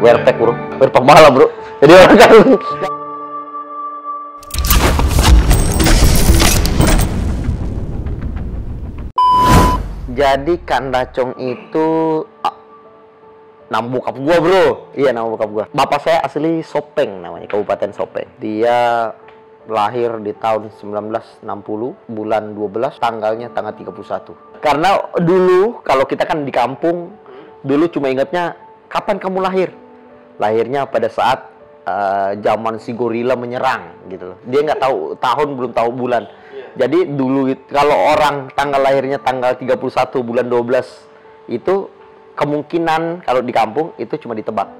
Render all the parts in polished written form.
Wertek bro, wertek malah bro. Jadi orang kan. Jadi Kandacong itu nama bokap gua bro. Iya nama bokap gua. Bapak saya asli Sopeng namanya, Kabupaten Sopeng. Dia lahir di tahun 1960, bulan 12, tanggalnya tanggal 31. Karena dulu kalau kita kan di kampung, dulu cuma ingatnya kapan kamu lahir. Lahirnya pada saat zaman si gorila menyerang gitu loh. Dia nggak tahu tahun, belum tahu bulan. Jadi dulu kalau orang tanggal lahirnya tanggal 31 bulan 12 itu kemungkinan kalau di kampung itu cuma ditebak.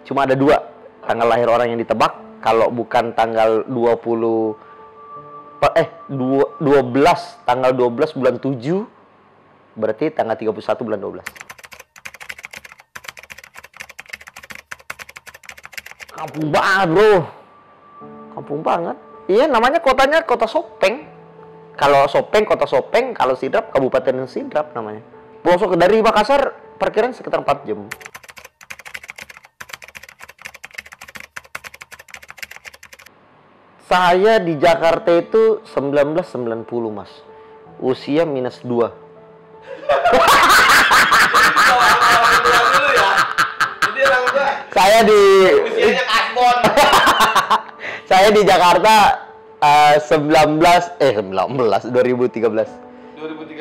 Cuma ada dua tanggal lahir orang yang ditebak. Kalau bukan tanggal 12 tanggal 12 bulan 7 berarti tanggal 31 bulan 12. Kampung banget bro. Kampung banget. Iya namanya kotanya kota Sopeng. Kalau Sopeng kota Sopeng, kalau Sidrap Kabupaten Sidrap namanya. Pelosok dari Makassar perkiraan sekitar 4 jam. Saya di Jakarta itu 1990 mas. Usia -2. Saya di usianya kasbon. Saya di Jakarta 2013.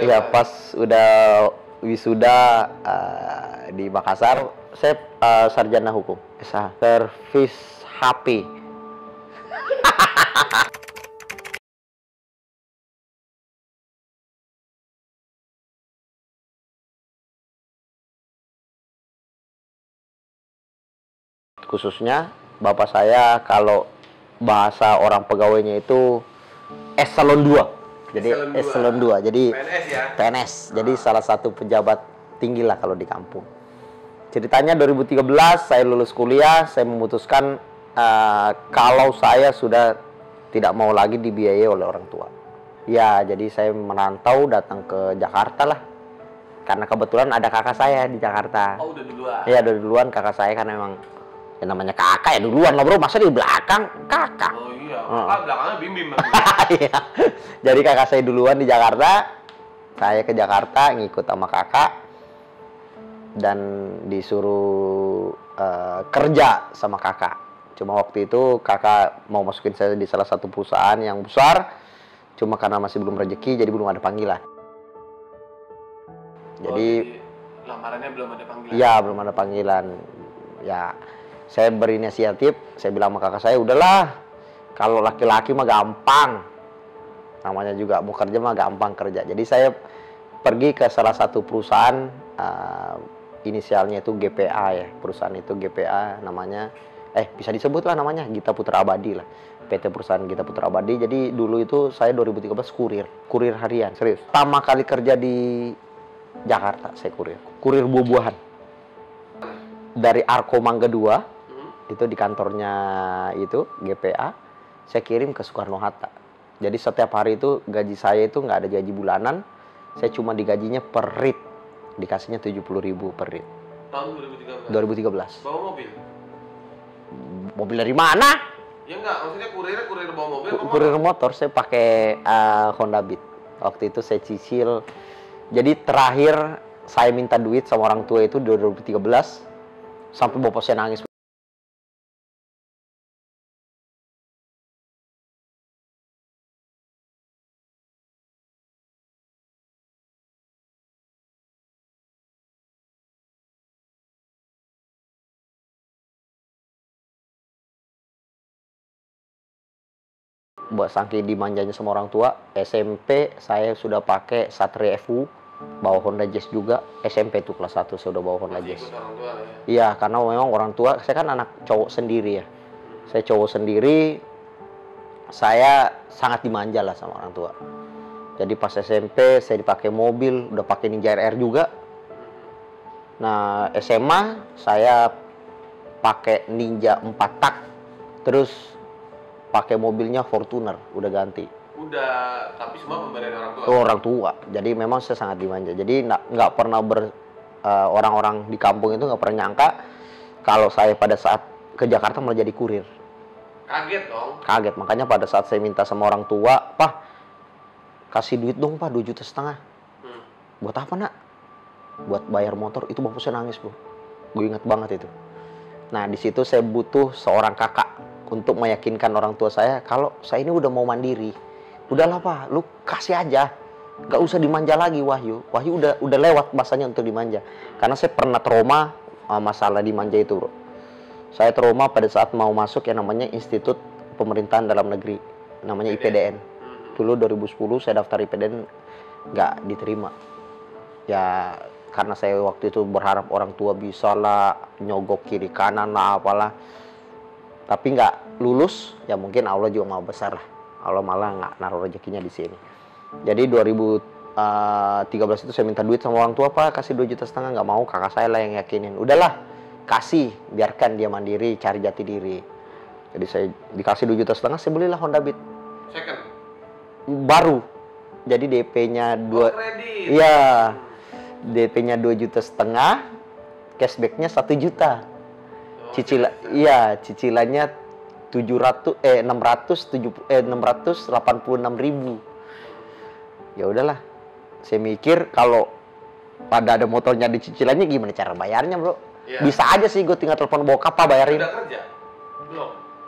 Iya pas udah wisuda di Makassar, saya sarjana hukum, servis HP. Khususnya bapak saya kalau bahasa orang pegawainya itu eselon 2. Jadi eselon 2. Jadi PNS ya. PNS. Jadi salah satu pejabat tinggi lah kalau di kampung. Ceritanya 2013 saya lulus kuliah, saya memutuskan kalau saya sudah tidak mau lagi dibiayai oleh orang tua. Ya, jadi saya merantau datang ke Jakarta lah. Karena kebetulan ada kakak saya di Jakarta. Oh, udah duluan. Iya, udah duluan kakak saya kan memang ya namanya kakak ya duluan lah bro, masa di belakang kakak. Oh iya, kakak belakangnya bim-bim. Iya. Jadi kakak saya duluan di Jakarta, saya ke Jakarta ngikut sama kakak dan disuruh kerja sama kakak. Cuma waktu itu kakak mau masukin saya di salah satu perusahaan yang besar, cuma karena masih belum rezeki jadi belum ada panggilan. Jadi lamarannya belum ada panggilan. Iya, belum ada panggilan. Ya saya berinisiatif, saya bilang sama kakak saya, udahlah, kalau laki-laki mah gampang, namanya juga mau kerja mah gampang kerja. Jadi saya pergi ke salah satu perusahaan, inisialnya itu GPA ya, perusahaan itu GPA namanya, bisa disebut lah namanya, Gita Putra Abadi lah, PT perusahaan Gita Putra Abadi. Jadi dulu itu saya 2013 kurir harian, serius. Pertama kali kerja di Jakarta saya kurir buah-buahan. Dari Arko Mangga 2, itu di kantornya itu GPA, saya kirim ke Soekarno-Hatta. Jadi setiap hari itu gaji saya itu nggak ada gaji bulanan, saya cuma digajinya per rit, dikasihnya 70.000 per rit. Tahun 2013. Bawa mobil? Mobil dari mana? Ya enggak, maksudnya kurir bawa mobil. Kurir motor, saya pakai Honda Beat. Waktu itu saya cicil. Jadi terakhir saya minta duit sama orang tua itu 2013, sampai bapak saya nangis. Buat saking dimanjanya sama orang tua, SMP saya sudah pakai Satria FU, bawa Honda Jazz juga. SMP tuh kelas 1 saya udah bawa Honda Jazz. Iya, karena memang orang tua, saya kan anak cowok sendiri ya. Saya cowok sendiri, saya sangat dimanja lah sama orang tua. Jadi pas SMP saya dipakai mobil, udah pakai Ninja RR juga. Nah, SMA saya pakai Ninja 4 tak, terus pakai mobilnya Fortuner, udah ganti. Udah, tapi semua pemberian orang tua? Orang tua, jadi memang saya sangat dimanja. Jadi nggak pernah orang-orang di kampung itu nggak pernah nyangka kalau saya pada saat ke Jakarta malah jadi kurir. Kaget dong. Kaget, makanya pada saat saya minta sama orang tua, "Pak, kasih duit dong Pak, 2,5 juta. Buat apa nak? Buat bayar motor. Itu bapak saya nangis bro. Gue ingat banget itu. Nah di situ saya butuh seorang kakak untuk meyakinkan orang tua saya kalau saya ini udah mau mandiri. Udahlah Pak, lu kasih aja. Gak usah dimanja lagi Wahyu. Wahyu udah lewat masanya untuk dimanja. Karena saya pernah trauma masalah dimanja itu bro. Saya trauma pada saat mau masuk yang namanya Institut Pemerintahan Dalam Negeri. Namanya IPDN. Dulu 2010 saya daftar IPDN nggak diterima. Ya karena saya waktu itu berharap orang tua bisa lah nyogok kiri kanan lah apalah. Tapi nggak lulus, ya mungkin Allah juga mau besar lah. Allah malah nggak naruh rezekinya di sini. Jadi 2013 itu saya minta duit sama orang tua, Pak kasih 2,5 juta, nggak mau, kakak saya lah yang yakinin. Udahlah, kasih, biarkan dia mandiri, cari jati diri. Jadi saya dikasih 2,5 juta, saya belilah Honda Beat. Second? Baru. Jadi DP-nya kredit. Iya. DP-nya 2,5 juta, cashback-nya 1 juta. Cicilannya 686.000. Ya udahlah. Saya mikir kalau pada ada motornya di cicilannya gimana cara bayarnya, Bro? Ya. Bisa aja sih gue tinggal telepon bokap, Pak bayarin. Udah kerja?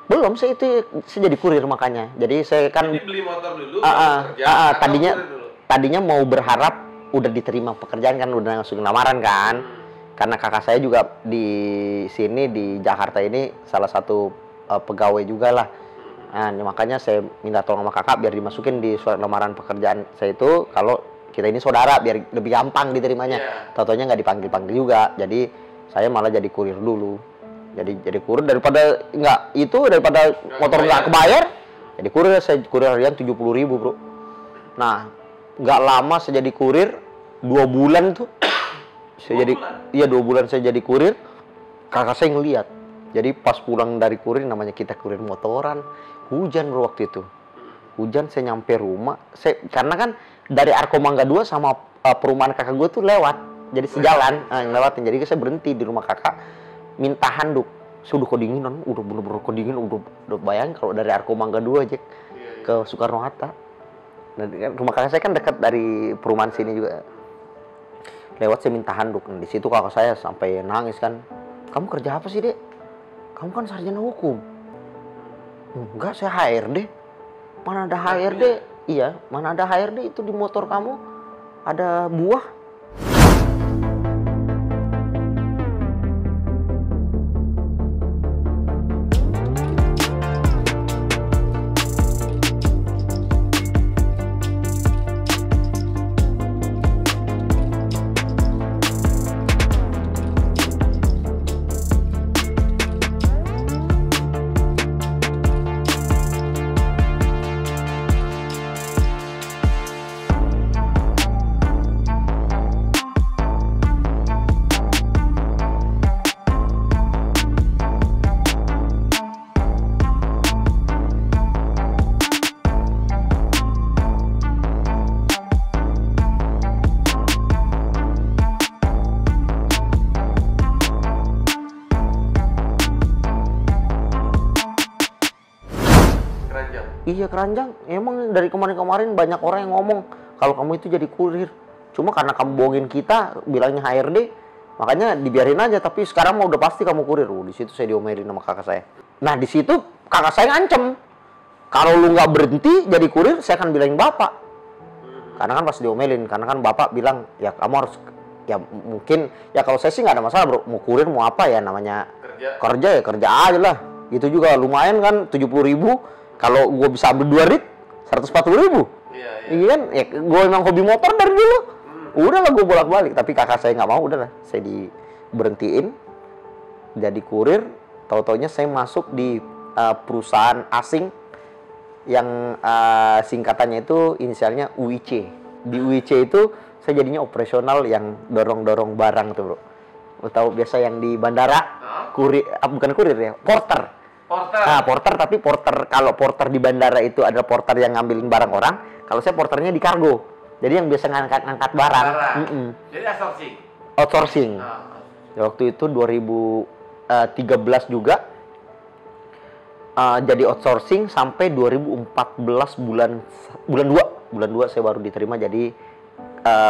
Belum, saya jadi kurir makanya. Jadi saya kan jadi beli motor dulu, kerja. Tadinya mau berharap udah diterima pekerjaan kan, udah langsung lamaran kan. Karena kakak saya juga di sini di Jakarta ini salah satu pegawai juga lah. Nah, makanya saya minta tolong sama kakak biar dimasukin di surat lamaran pekerjaan saya itu kalau kita ini saudara biar lebih gampang diterimanya. Tau-taunya nggak dipanggil-panggil juga. Jadi saya malah jadi kurir dulu. Jadi kurir daripada motor nggak kebayar. Jadi kurir, saya kurir harian 70.000 bro. Nah nggak lama saya jadi kurir 2 bulan tuh. 2 bulan saya jadi kurir. Kakak saya ngeliat. Jadi pas pulang dari kurir, namanya kita kurir motoran, hujan bro waktu itu. Hujan, saya nyampe rumah. Karena kan dari Arko Mangga 2 sama perumahan kakak gue tuh lewat. Jadi sejalan, ngelewatin. Jadi saya berhenti di rumah kakak, minta handuk. Sudah kedinginan, udah bener-bener kedingin, udah bayangin kalau dari Arko Mangga 2 aja ke Soekarno-Hatta. Dan rumah kakak saya kan dekat dari perumahan sini juga. Lewat saya minta handuk. Nah, di situ kakak saya sampai nangis kan. Kamu kerja apa sih, Dek? Kamu kan sarjana hukum. Enggak, saya HRD. Mana ada HRD? Iya, mana ada HRD, itu di motor kamu ada buah. Iya keranjang, emang dari kemarin-kemarin banyak orang yang ngomong kalau kamu itu jadi kurir. Cuma karena kamu bohongin kita, bilangnya HRD, makanya dibiarin aja. Tapi sekarang mau udah pasti kamu kurir. Di situ saya diomelin sama kakak saya. Nah di situ kakak saya ngancem, kalau lu nggak berhenti jadi kurir, saya akan bilangin bapak. Karena kan pas diomelin, karena kan bapak bilang ya kamu harus, ya mungkin ya kalau saya sih nggak ada masalah bro, mau kurir mau apa ya namanya kerja ya kerja aja lah. Itu juga lumayan kan 70.000. Kalau gue bisa ambil 2 rit, 140.000. Iya kan? Ya, gue memang hobi motor dari dulu. Udahlah gue bolak-balik. Tapi kakak saya nggak mau, udahlah. Saya diberhentiin jadi kurir. Tahu-taunya saya masuk di perusahaan asing yang singkatannya itu inisialnya UIC. Di UIC itu saya jadinya operasional yang dorong-dorong barang tuh bro. Lo tahu biasa yang di bandara, bukan kurir ya, porter. Nah, porter, kalau porter di bandara itu ada porter yang ngambilin barang orang, kalau saya porternya di kargo. Jadi yang biasa ngangkat barang. Jadi outsourcing. Outsourcing. Ya, waktu itu 2006 13 juga jadi outsourcing sampai 2014 bulan 2 saya baru diterima jadi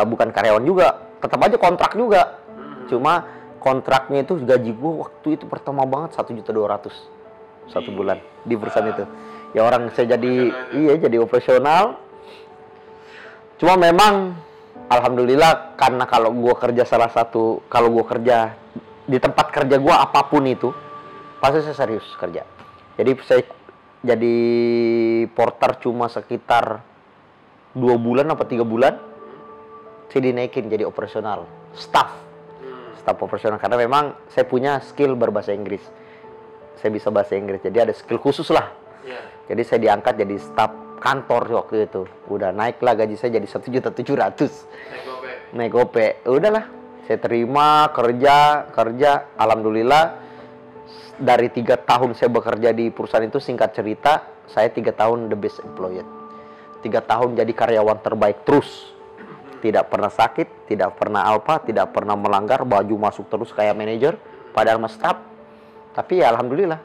bukan karyawan juga, tetap aja kontrak juga. Cuma kontraknya itu gaji gue waktu itu pertama banget 1.200.000 satu bulan di perusahaan itu. Ya orang saya jadi jadi operasional. Cuma memang alhamdulillah karena kalau gue kerja kalau gue kerja di tempat kerja gue apapun itu pasti saya serius kerja. Jadi saya jadi porter cuma sekitar 2 bulan apa 3 bulan saya dinaikin jadi operasional staff operasional karena memang saya punya skill berbahasa Inggris, saya bisa bahasa Inggris jadi ada skill khusus lah. Jadi saya diangkat jadi staff kantor waktu itu, udah naik lah gaji saya jadi 1.700.000 naik gope. Udahlah saya terima kerja alhamdulillah. Dari 3 tahun saya bekerja di perusahaan itu, singkat cerita saya 3 tahun the best employed, 3 tahun jadi karyawan terbaik terus. Tidak pernah sakit, tidak pernah tidak pernah melanggar, baju masuk terus kayak manajer, padahal mas staff. Tapi ya alhamdulillah,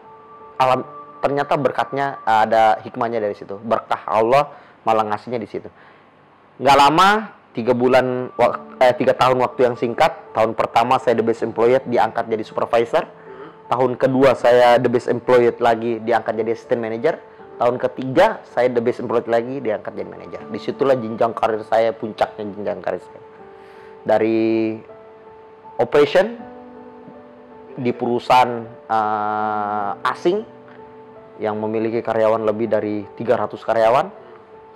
ternyata berkatnya ada hikmahnya dari situ. Berkah Allah malah ngasihnya di situ. Nggak lama, 3 tahun waktu yang singkat. Tahun pertama saya the best employed diangkat jadi supervisor. Tahun kedua saya the best employed lagi diangkat jadi assistant manager. Tahun ketiga saya the best employed lagi diangkat jadi manajer. Disitulah jenjang karir saya, puncaknya jenjang karir saya. Dari operation di perusahaan asing yang memiliki karyawan lebih dari 300 karyawan,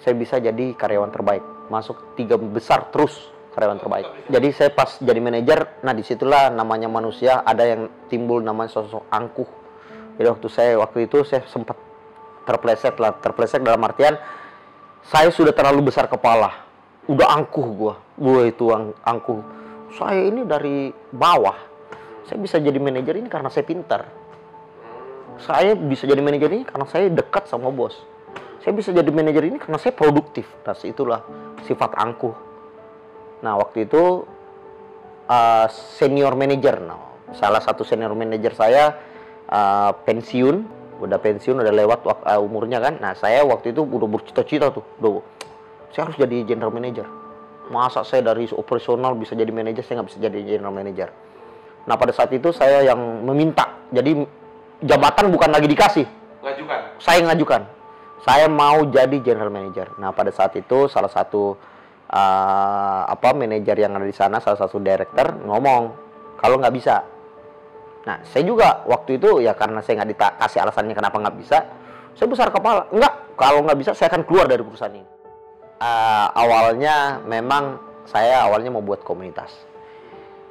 saya bisa jadi karyawan terbaik, masuk 3 besar terus karyawan terbaik. Jadi saya pas jadi manajer, nah disitulah namanya manusia ada yang timbul namanya sosok angkuh. Jadi waktu itu saya sempat terpleset dalam artian saya sudah terlalu besar kepala, udah angkuh gua itu angkuh. Saya ini dari bawah, saya bisa jadi manajer ini karena saya pintar. Saya bisa jadi manajer ini karena saya dekat sama bos. Saya bisa jadi manajer ini karena saya produktif. Nah, itulah sifat angkuh. Nah, waktu itu senior manager, salah satu senior manager saya pensiun. Udah lewat umurnya kan. Nah, saya waktu itu udah bercita-cita tuh, saya harus jadi general manager. Masa saya dari operasional bisa jadi manajer, saya nggak bisa jadi general manager. Nah, pada saat itu saya yang meminta. Jadi jabatan bukan lagi dikasih, saya ngajukan. Saya mau jadi general manager. Nah, pada saat itu salah satu manajer yang ada di sana, salah satu director ngomong kalau nggak bisa. Nah, saya juga waktu itu ya karena saya nggak dikasih alasannya kenapa nggak bisa, saya besar kepala. Kalau nggak bisa saya akan keluar dari perusahaan ini. Awalnya memang saya mau buat komunitas.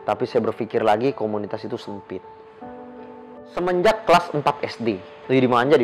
Tapi saya berpikir lagi komunitas itu sempit. Semenjak kelas 4 SD, jadi dimana